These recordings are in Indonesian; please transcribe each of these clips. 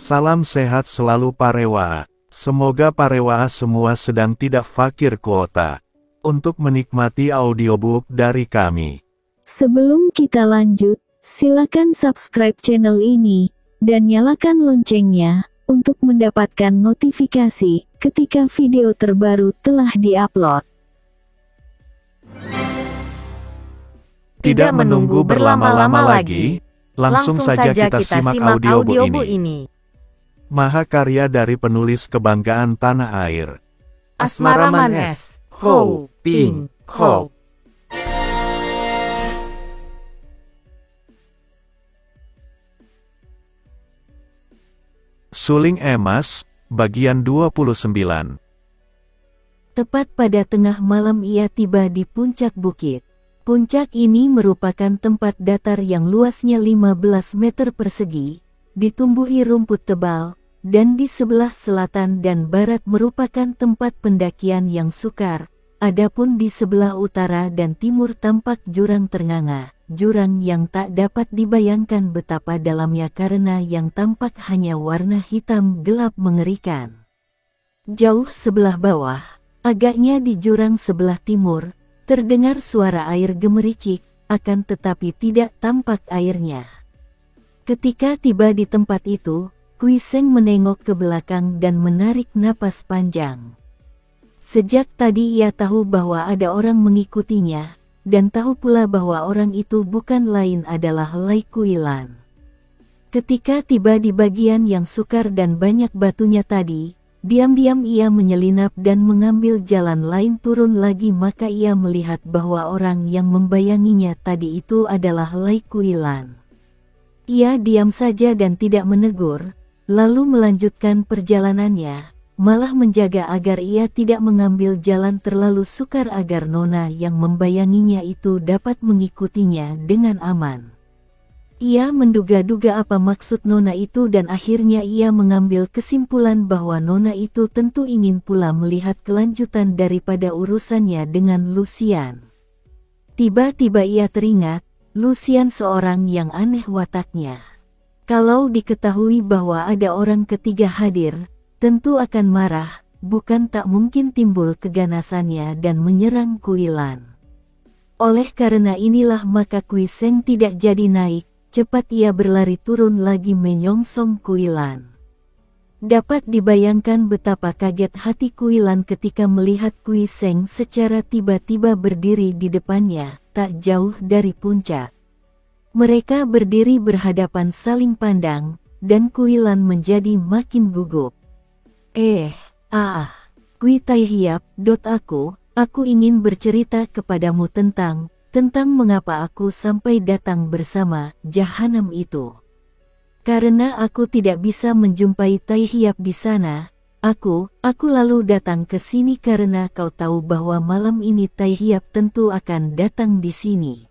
Salam sehat selalu Parewa. Semoga Parewa semua sedang tidak fakir kuota untuk menikmati audiobook dari kami. Sebelum kita lanjut, silakan subscribe channel ini dan nyalakan loncengnya untuk mendapatkan notifikasi ketika video terbaru telah diupload. Tidak menunggu berlama-lama lagi, langsung saja kita simak audiobook ini. Mahakarya dari penulis kebanggaan tanah air, Asmaraman S. Ho Ping Ho. Suling Emas, bagian 29. Tepat pada tengah malam ia tiba di puncak bukit. Puncak ini merupakan tempat datar yang luasnya 15 meter persegi, ditumbuhi rumput tebal, dan di sebelah selatan dan barat merupakan tempat pendakian yang sukar. Adapun di sebelah utara dan timur tampak jurang ternganga, jurang yang tak dapat dibayangkan betapa dalamnya karena yang tampak hanya warna hitam gelap mengerikan. Jauh sebelah bawah, agaknya di jurang sebelah timur, terdengar suara air gemericik, akan tetapi tidak tampak airnya. Ketika tiba di tempat itu, Kui Seng menengok ke belakang dan menarik napas panjang. Sejak tadi ia tahu bahwa ada orang mengikutinya, dan tahu pula bahwa orang itu bukan lain adalah Lai Kuilan. Ketika tiba di bagian yang sukar dan banyak batunya tadi, diam-diam ia menyelinap dan mengambil jalan lain turun lagi, maka ia melihat bahwa orang yang membayanginya tadi itu adalah Lai Kuilan. Ia diam saja dan tidak menegur, lalu melanjutkan perjalanannya, malah menjaga agar ia tidak mengambil jalan terlalu sukar agar nona yang membayanginya itu dapat mengikutinya dengan aman. Ia menduga-duga apa maksud nona itu dan akhirnya ia mengambil kesimpulan bahwa nona itu tentu ingin pula melihat kelanjutan daripada urusannya dengan Lucian. Tiba-tiba ia teringat, Lucian seorang yang aneh wataknya. Kalau diketahui bahwa ada orang ketiga hadir, tentu akan marah, bukan tak mungkin timbul keganasannya dan menyerang Kuilan. Oleh karena inilah maka Kui Seng tidak jadi naik, cepat ia berlari turun lagi menyongsong Kuilan. Dapat dibayangkan betapa kaget hati Kuilan ketika melihat Kui Seng secara tiba-tiba berdiri di depannya, tak jauh dari puncak. Mereka berdiri berhadapan saling pandang, dan Kuilan menjadi makin gugup. Kui Tai Hiap, aku ingin bercerita kepadamu tentang mengapa aku sampai datang bersama Jahanam itu. Karena aku tidak bisa menjumpai Tai Hiap di sana, aku lalu datang ke sini karena kau tahu bahwa malam ini Tai Hiap tentu akan datang di sini.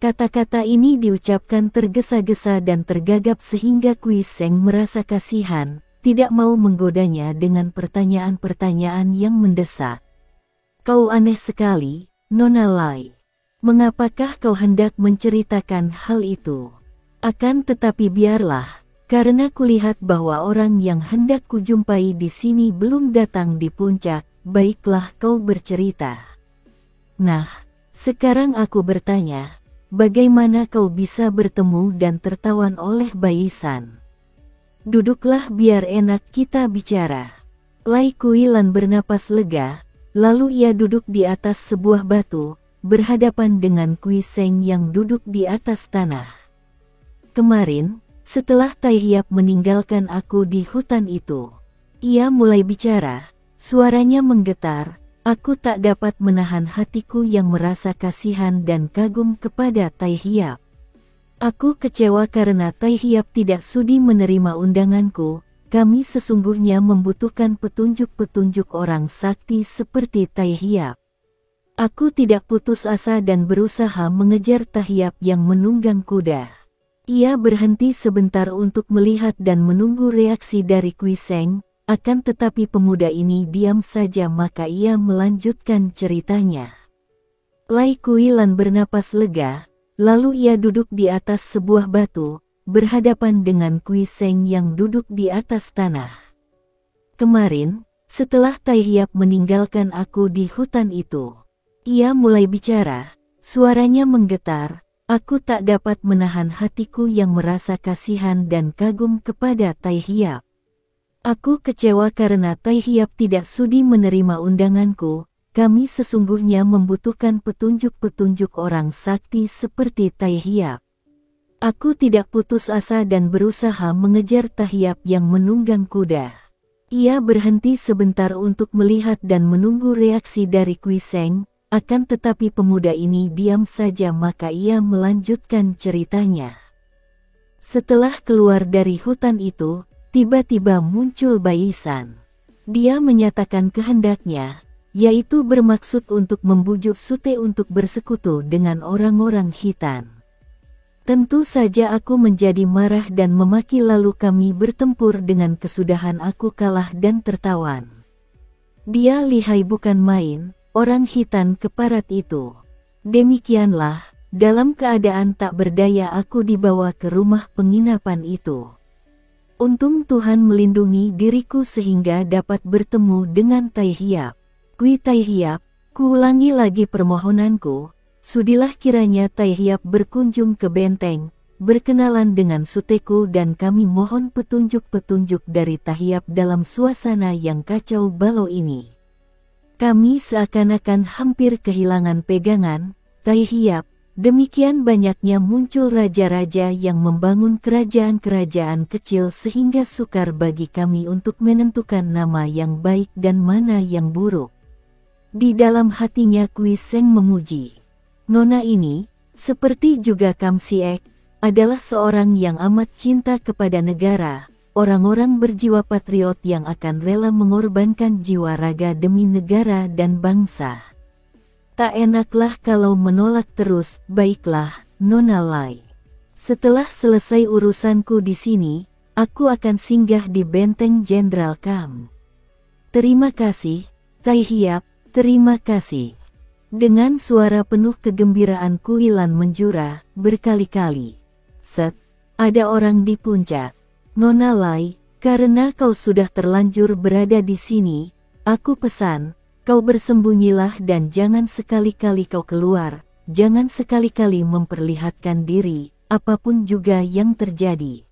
Kata-kata ini diucapkan tergesa-gesa dan tergagap sehingga Kui Seng merasa kasihan, tidak mau menggodanya dengan pertanyaan-pertanyaan yang mendesak. Kau aneh sekali, Nona Lai. Mengapakah kau hendak menceritakan hal itu? Akan tetapi biarlah, karena kulihat bahwa orang yang hendak kujumpai di sini belum datang di puncak, baiklah kau bercerita. Nah, sekarang aku bertanya, bagaimana kau bisa bertemu dan tertawan oleh Baisan? Duduklah biar enak kita bicara. Lai Kuilan bernapas lega, lalu ia duduk di atas sebuah batu, berhadapan dengan Kui Seng yang duduk di atas tanah. Kemarin, setelah Tai Hiap meninggalkan aku di hutan itu, ia mulai bicara, suaranya menggetar. Aku tak dapat menahan hatiku yang merasa kasihan dan kagum kepada Tai Hiap. Aku kecewa karena Tai Hiap tidak sudi menerima undanganku. Kami sesungguhnya membutuhkan petunjuk-petunjuk orang sakti seperti Tai Hiap. Aku tidak putus asa dan berusaha mengejar Tai Hiap yang menunggang kuda. Ia berhenti sebentar untuk melihat dan menunggu reaksi dari Kui Seng. Akan tetapi pemuda ini diam saja, maka ia melanjutkan ceritanya. Lai Kuilan bernapas lega, lalu ia duduk di atas sebuah batu, berhadapan dengan Kui Seng yang duduk di atas tanah. Kemarin, setelah Tai Hiap meninggalkan aku di hutan itu, ia mulai bicara, suaranya menggetar. Aku tak dapat menahan hatiku yang merasa kasihan dan kagum kepada Tai Hiap. Aku kecewa karena Tai Hiap tidak sudi menerima undanganku. Kami sesungguhnya membutuhkan petunjuk-petunjuk orang sakti seperti Tai Hiap. Aku tidak putus asa dan berusaha mengejar Tai Hiap yang menunggang kuda. Ia berhenti sebentar untuk melihat dan menunggu reaksi dari Kui Seng. Akan tetapi pemuda ini diam saja, maka ia melanjutkan ceritanya. Setelah keluar dari hutan itu, tiba-tiba muncul Baisan. Dia menyatakan kehendaknya, yaitu bermaksud untuk membujuk Sute untuk bersekutu dengan orang-orang Khitan. Tentu saja aku menjadi marah dan memaki, lalu kami bertempur dengan kesudahan aku kalah dan tertawan. Dia lihai bukan main. Orang Khitan keparat itu. Demikianlah, dalam keadaan tak berdaya aku dibawa ke rumah penginapan itu. Untung Tuhan melindungi diriku sehingga dapat bertemu dengan Tai Hiap. Kui Tai Hiap, kuulangi lagi permohonanku, sudilah kiranya Tai Hiap berkunjung ke benteng, berkenalan dengan suteku dan kami mohon petunjuk-petunjuk dari Tai Hiap dalam suasana yang kacau balau ini. Kami seakan-akan hampir kehilangan pegangan, Tai Hiap. Demikian banyaknya muncul raja-raja yang membangun kerajaan-kerajaan kecil sehingga sukar bagi kami untuk menentukan nama yang baik dan mana yang buruk. Di dalam hatinya Kui Seng memuji. Nona ini, seperti juga Kam Siek, adalah seorang yang amat cinta kepada negara. Orang-orang berjiwa patriot yang akan rela mengorbankan jiwa raga demi negara dan bangsa. Tak enaklah kalau menolak terus. Baiklah, Nona Lai. Setelah selesai urusanku di sini, aku akan singgah di benteng Jenderal Kam. Terima kasih, Tai Hiap, terima kasih. Dengan suara penuh kegembiraan Kuilan menjura berkali-kali. Set, ada orang di puncak. Nona Lai, karena kau sudah terlanjur berada di sini, aku pesan, kau bersembunyilah dan jangan sekali-kali kau keluar, jangan sekali-kali memperlihatkan diri, apapun juga yang terjadi.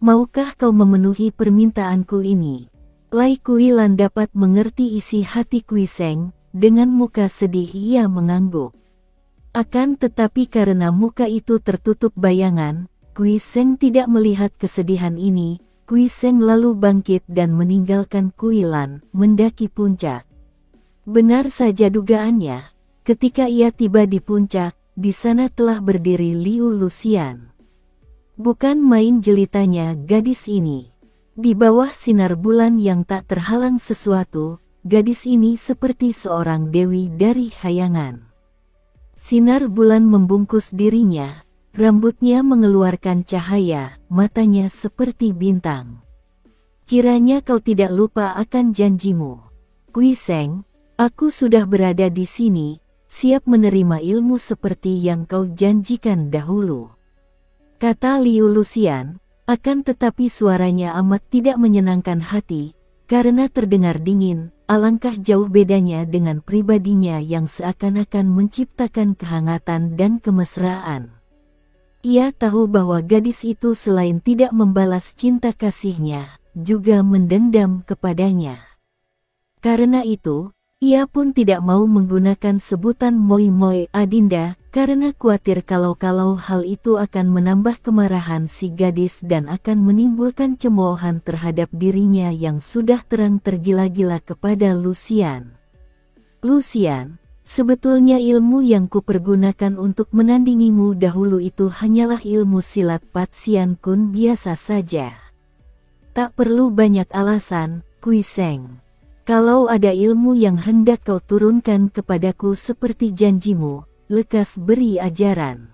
Maukah kau memenuhi permintaanku ini? Lai Kuilan dapat mengerti isi hati Kui Seng, dengan muka sedih ia mengangguk. Akan tetapi karena muka itu tertutup bayangan, Kui Seng tidak melihat kesedihan ini. Kui Seng lalu bangkit dan meninggalkan Kuilan, mendaki puncak. Benar saja dugaannya, ketika ia tiba di puncak, di sana telah berdiri Liu Lucian. Bukan main jelitanya gadis ini. Di bawah sinar bulan yang tak terhalang sesuatu, gadis ini seperti seorang dewi dari khayangan. Sinar bulan membungkus dirinya. Rambutnya mengeluarkan cahaya, matanya seperti bintang. Kiranya kau tidak lupa akan janjimu. Kui Seng, aku sudah berada di sini, siap menerima ilmu seperti yang kau janjikan dahulu. Kata Liu Lucian, akan tetapi suaranya amat tidak menyenangkan hati, karena terdengar dingin. Alangkah jauh bedanya dengan pribadinya yang seakan-akan menciptakan kehangatan dan kemesraan. Ia tahu bahwa gadis itu selain tidak membalas cinta kasihnya, juga mendendam kepadanya. Karena itu, ia pun tidak mau menggunakan sebutan Moi Moi Adinda, karena khawatir kalau hal itu akan menambah kemarahan si gadis dan akan menimbulkan cemoohan terhadap dirinya yang sudah terang tergila-gila kepada Lucian. Lucian, sebetulnya ilmu yang kupergunakan untuk menandingimu dahulu itu hanyalah ilmu silat Pat Sian Kun biasa saja. Tak perlu banyak alasan, Kui Seng. Kalau ada ilmu yang hendak kau turunkan kepadaku seperti janjimu, lekas beri ajaran.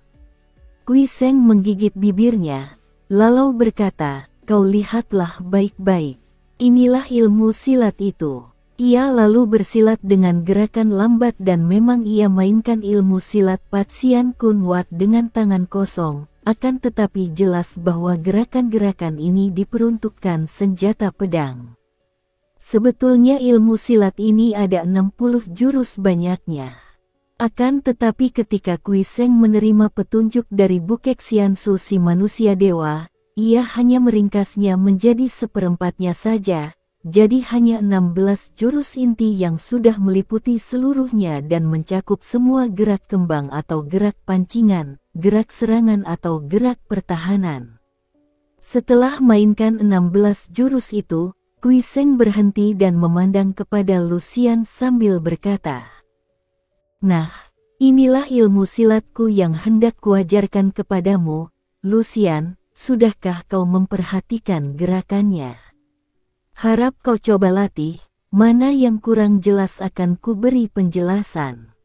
Kui Seng menggigit bibirnya, lalu berkata, kau lihatlah baik-baik. Inilah ilmu silat itu. Ia lalu bersilat dengan gerakan lambat dan memang ia mainkan ilmu silat Pat Sian Kun Wat dengan tangan kosong, akan tetapi jelas bahwa gerakan-gerakan ini diperuntukkan senjata pedang. Sebetulnya ilmu silat ini ada 60 jurus banyaknya. Akan tetapi ketika Kui Seng menerima petunjuk dari Bukek Xiansu si manusia dewa, ia hanya meringkasnya menjadi seperempatnya saja, jadi hanya 16 jurus inti yang sudah meliputi seluruhnya dan mencakup semua gerak kembang atau gerak pancingan, gerak serangan atau gerak pertahanan. Setelah mainkan 16 jurus itu, Kui Seng berhenti dan memandang kepada Lucian sambil berkata, "Nah, inilah ilmu silatku yang hendak kuajarkan kepadamu, Lucian, sudahkah kau memperhatikan gerakannya? Harap kau coba latih, mana yang kurang jelas akan kuberi penjelasan."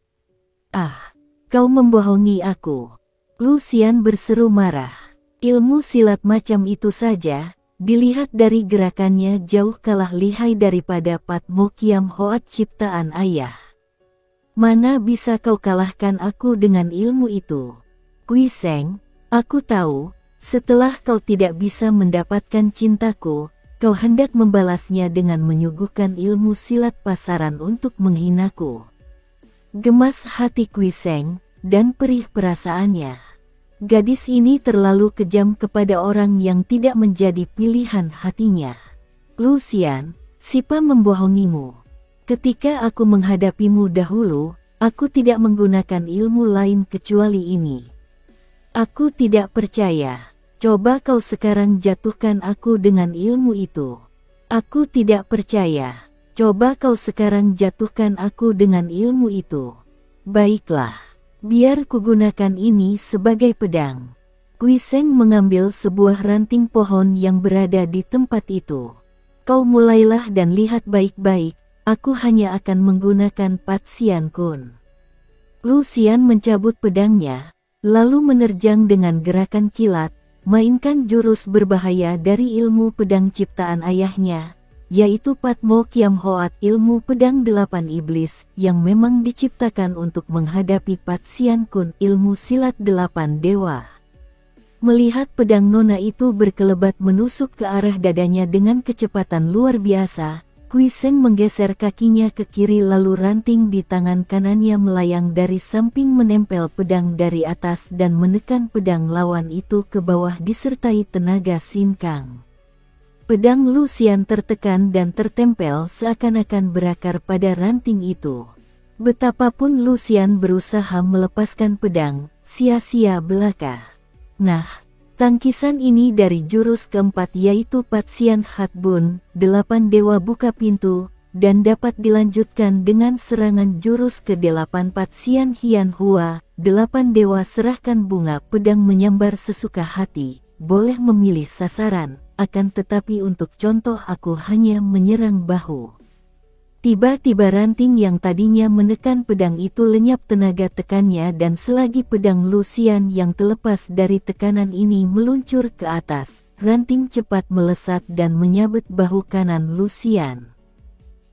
"Ah, kau membohongi aku," Lucian berseru marah. "Ilmu silat macam itu saja, dilihat dari gerakannya jauh kalah lihai daripada Pat Mo Kiam Hoat ciptaan ayah. Mana bisa kau kalahkan aku dengan ilmu itu? Kui Seng, aku tahu, setelah kau tidak bisa mendapatkan cintaku, kau hendak membalasnya dengan menyuguhkan ilmu silat pasaran untuk menghinaku." Gemas hati Kui Seng, dan perih perasaannya. Gadis ini terlalu kejam kepada orang yang tidak menjadi pilihan hatinya. "Lucian, Sipa membohongimu. Ketika aku menghadapimu dahulu, aku tidak menggunakan ilmu lain kecuali ini. Aku tidak percaya. Coba kau sekarang jatuhkan aku dengan ilmu itu." "Aku tidak percaya. Coba kau sekarang jatuhkan aku dengan ilmu itu." "Baiklah, biar kugunakan ini sebagai pedang." Kui Seng mengambil sebuah ranting pohon yang berada di tempat itu. "Kau mulailah dan lihat baik-baik, aku hanya akan menggunakan Pat Sian Kun." Lucian mencabut pedangnya, lalu menerjang dengan gerakan kilat, mainkan jurus berbahaya dari ilmu pedang ciptaan ayahnya, yaitu Pat Mo Kiam Hoat ilmu pedang 8 iblis yang memang diciptakan untuk menghadapi Pat Sian Kun ilmu silat 8 dewa. Melihat pedang nona itu berkelebat menusuk ke arah dadanya dengan kecepatan luar biasa, Kui Seng menggeser kakinya ke kiri lalu ranting di tangan kanannya melayang dari samping menempel pedang dari atas dan menekan pedang lawan itu ke bawah disertai tenaga sinkang. Pedang Lucian tertekan dan tertempel seakan-akan berakar pada ranting itu. Betapapun Lucian berusaha melepaskan pedang, sia-sia belaka. Nah, tangkisan ini dari jurus keempat yaitu Pat Sian Hat Bun, 8 dewa buka pintu, dan dapat dilanjutkan dengan serangan jurus ke-8 Pat Sian Hian Hua, 8 dewa serahkan bunga pedang menyambar sesuka hati, boleh memilih sasaran, akan tetapi untuk contoh aku hanya menyerang bahu. Tiba-tiba ranting yang tadinya menekan pedang itu lenyap tenaga tekannya dan selagi pedang Lucian yang terlepas dari tekanan ini meluncur ke atas, ranting cepat melesat dan menyabet bahu kanan Lucian.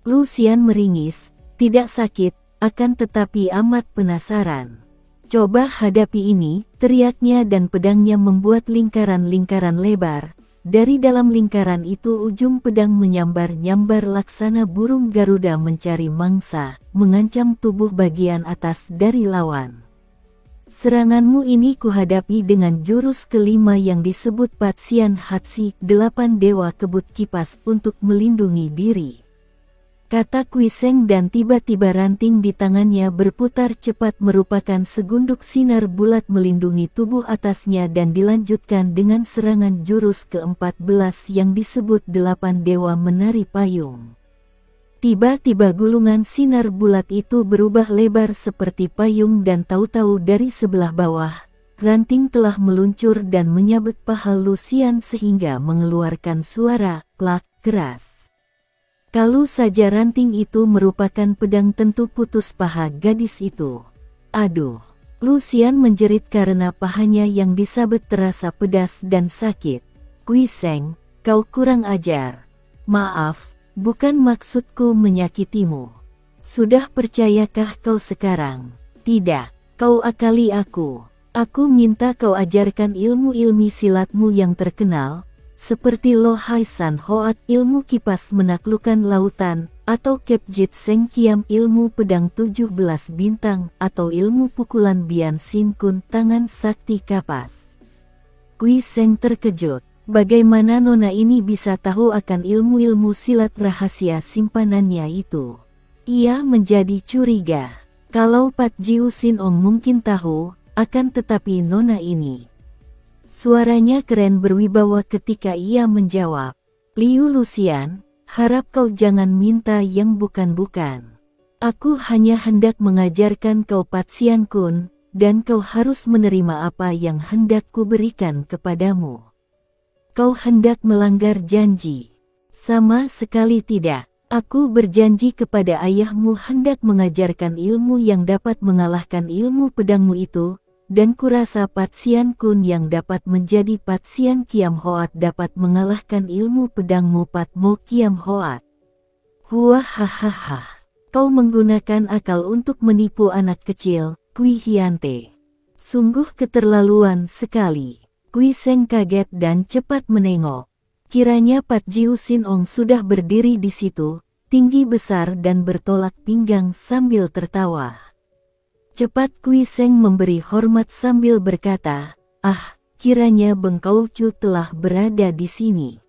Lucian meringis, tidak sakit, akan tetapi amat penasaran. "Coba hadapi ini," teriaknya dan pedangnya membuat lingkaran-lingkaran lebar. Dari dalam lingkaran itu ujung pedang menyambar-nyambar laksana burung Garuda mencari mangsa, mengancam tubuh bagian atas dari lawan. "Seranganmu ini kuhadapi dengan jurus kelima yang disebut Pat Sian Hatsi, 8 dewa kebut kipas untuk melindungi diri," kata Kui Seng dan tiba-tiba ranting di tangannya berputar cepat merupakan segunduk sinar bulat melindungi tubuh atasnya dan dilanjutkan dengan serangan jurus ke-14 yang disebut 8 dewa menari payung. Tiba-tiba gulungan sinar bulat itu berubah lebar seperti payung dan tahu-tahu dari sebelah bawah, ranting telah meluncur dan menyabet paha Lucian sehingga mengeluarkan suara plak keras. Kalau saja ranting itu merupakan pedang tentu putus paha gadis itu. "Aduh!" Lucian menjerit karena pahanya yang disabet terasa pedas dan sakit. "Kui Seng, kau kurang ajar. Maaf, bukan maksudku menyakitimu. Sudah percayakah kau sekarang?" "Tidak, kau akali aku." Aku minta kau ajarkan ilmu-ilmu silatmu yang terkenal, seperti Lo Hai San Hoat ilmu kipas menaklukkan lautan, atau Kepjit Seng Kiam ilmu pedang 17 bintang, atau ilmu pukulan Bian Sin Kun tangan sakti kapas. Kui Seng terkejut. Bagaimana nona ini bisa tahu akan ilmu-ilmu silat rahasia simpanannya itu? Ia menjadi curiga. Kalau Pat Jiu Sin Ong mungkin tahu, akan tetapi nona ini. Suaranya keren berwibawa ketika ia menjawab. Liu Lucian, harap kau jangan minta yang bukan-bukan. Aku hanya hendak mengajarkan kau Pat Sian Kun, dan kau harus menerima apa yang hendak kuberikan kepadamu. Kau hendak melanggar janji? Sama sekali tidak. Aku berjanji kepada ayahmu hendak mengajarkan ilmu yang dapat mengalahkan ilmu pedangmu itu, dan kurasa Pat Sian Kun yang dapat menjadi Pat Sian Kiam Hoat dapat mengalahkan ilmu pedangmu Pat Mo Kiam Hoat. Hahaha. Kau menggunakan akal untuk menipu anak kecil, Kui Hyante. Sungguh keterlaluan sekali. Kui Seng kaget dan cepat menengok. Kiranya Pat Jiu Sin Ong sudah berdiri di situ, tinggi besar dan bertolak pinggang sambil tertawa. Cepat Kui Seng memberi hormat sambil berkata, kiranya Beng Kau Chu telah berada di sini.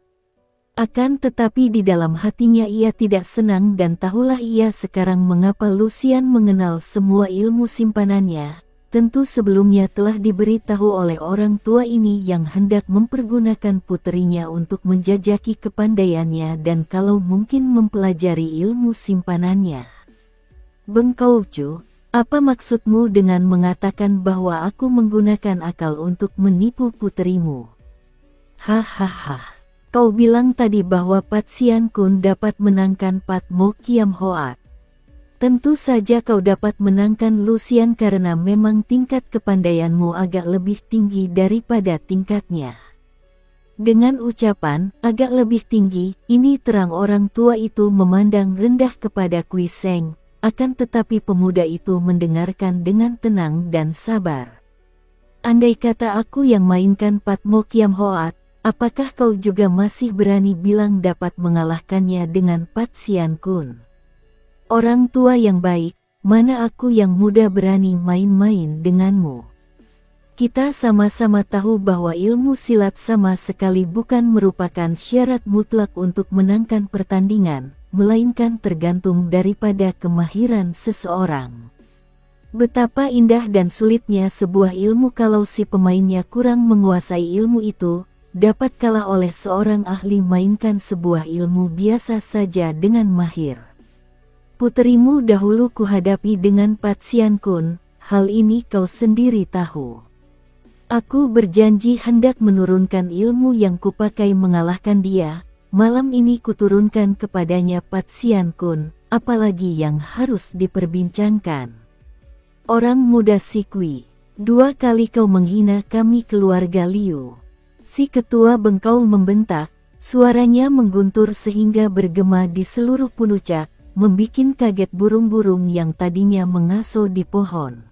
Akan tetapi di dalam hatinya ia tidak senang dan tahulah ia sekarang mengapa Lucian mengenal semua ilmu simpanannya. Tentu sebelumnya telah diberitahu oleh orang tua ini yang hendak mempergunakan puterinya untuk menjajaki kepandaiannya dan kalau mungkin mempelajari ilmu simpanannya. Beng Kau Chu, apa maksudmu dengan mengatakan bahwa aku menggunakan akal untuk menipu puterimu? Hahaha. Kau bilang tadi bahwa Pat Sian Kun dapat menangkan Pat Mo Kiam Hoat. Tentu saja kau dapat menangkan Lucian karena memang tingkat kepandaianmu agak lebih tinggi daripada tingkatnya. Dengan ucapan, agak lebih tinggi, ini terang orang tua itu memandang rendah kepada Kui Seng, akan tetapi pemuda itu mendengarkan dengan tenang dan sabar. Andai kata aku yang mainkan Pat Mo Kiam Hoat, apakah kau juga masih berani bilang dapat mengalahkannya dengan Pat Sian Kun? Orang tua yang baik, mana aku yang muda berani main-main denganmu? Kita sama-sama tahu bahwa ilmu silat sama sekali bukan merupakan syarat mutlak untuk menangkan pertandingan, melainkan tergantung daripada kemahiran seseorang. Betapa indah dan sulitnya sebuah ilmu kalau si pemainnya kurang menguasai ilmu itu, dapat kalah oleh seorang ahli mainkan sebuah ilmu biasa saja dengan mahir. Puterimu dahulu kuhadapi dengan Pat Sian Kun, hal ini kau sendiri tahu. Aku berjanji hendak menurunkan ilmu yang kupakai mengalahkan dia, malam ini kuturunkan kepadanya Pat Sian Kun, apalagi yang harus diperbincangkan. Orang muda si Kui, 2 kali kau menghina kami keluarga Liu. Si ketua Bengkau membentak, suaranya mengguntur sehingga bergema di seluruh puncak, membikin kaget burung-burung yang tadinya mengaso di pohon.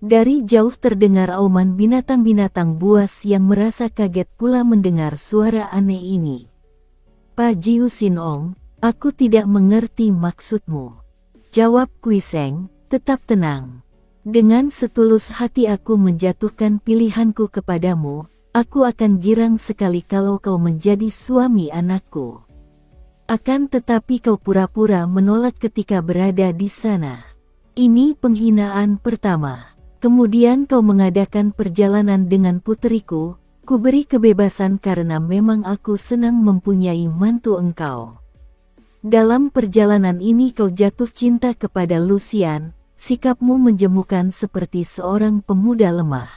Dari jauh terdengar auman binatang-binatang buas yang merasa kaget pula mendengar suara aneh ini. Pak Jiu Sin Ong, aku tidak mengerti maksudmu. Jawab Kui Seng, tetap tenang. Dengan setulus hati aku menjatuhkan pilihanku kepadamu, aku akan girang sekali kalau kau menjadi suami anakku. Akan tetapi kau pura-pura menolak ketika berada di sana. Ini penghinaan pertama. Kemudian kau mengadakan perjalanan dengan puteriku, kuberi kebebasan karena memang aku senang mempunyai mantu engkau. Dalam perjalanan ini kau jatuh cinta kepada Lucian, sikapmu menjemukan seperti seorang pemuda lemah.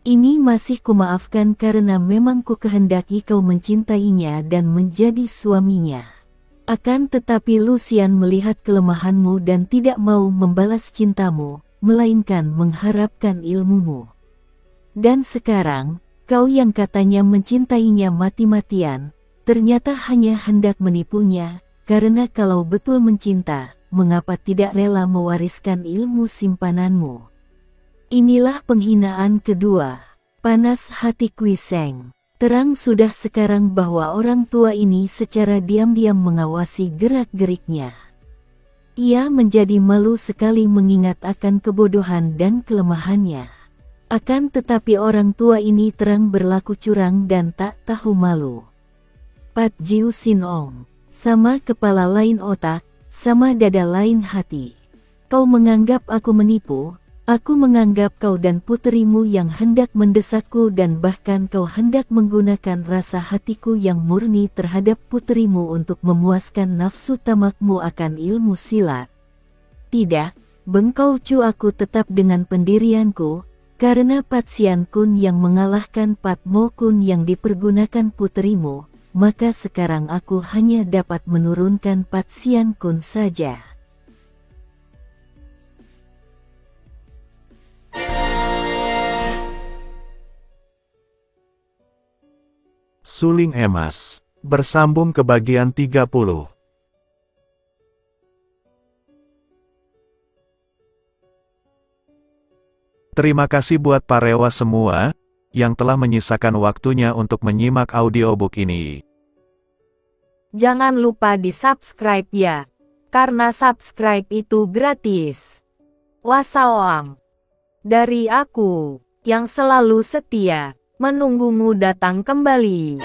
Ini masih kumaafkan karena memang ku kehendaki kau mencintainya dan menjadi suaminya. Akan tetapi Lucian melihat kelemahanmu dan tidak mau membalas cintamu, melainkan mengharapkan ilmumu. Dan sekarang, kau yang katanya mencintainya mati-matian, ternyata hanya hendak menipunya, karena kalau betul mencinta, mengapa tidak rela mewariskan ilmu simpananmu? Inilah penghinaan kedua. Panas hati Kui Seng. Terang sudah sekarang bahwa orang tua ini secara diam-diam mengawasi gerak-geriknya. Ia menjadi malu sekali mengingat akan kebodohan dan kelemahannya. Akan tetapi orang tua ini terang berlaku curang dan tak tahu malu. Pat Jiu Sin Ong. Sama kepala lain otak, sama dada lain hati. Kau menganggap aku menipu? Aku menganggap kau dan puterimu yang hendak mendesakku dan bahkan kau hendak menggunakan rasa hatiku yang murni terhadap puterimu untuk memuaskan nafsu tamakmu akan ilmu silat. Tidak, bengkau Cu, aku tetap dengan pendirianku, karena Pat Sian Kun yang mengalahkan Pat Mo Kun yang dipergunakan puterimu, maka sekarang aku hanya dapat menurunkan Pat Sian Kun saja. Suling emas. Bersambung ke bagian 30. Terima kasih buat Parewa semua, yang telah menyisakan waktunya untuk menyimak audiobook ini. Jangan lupa di-subscribe ya, karena subscribe itu gratis. Wassalam. Dari aku, yang selalu setia, menunggumu datang kembali.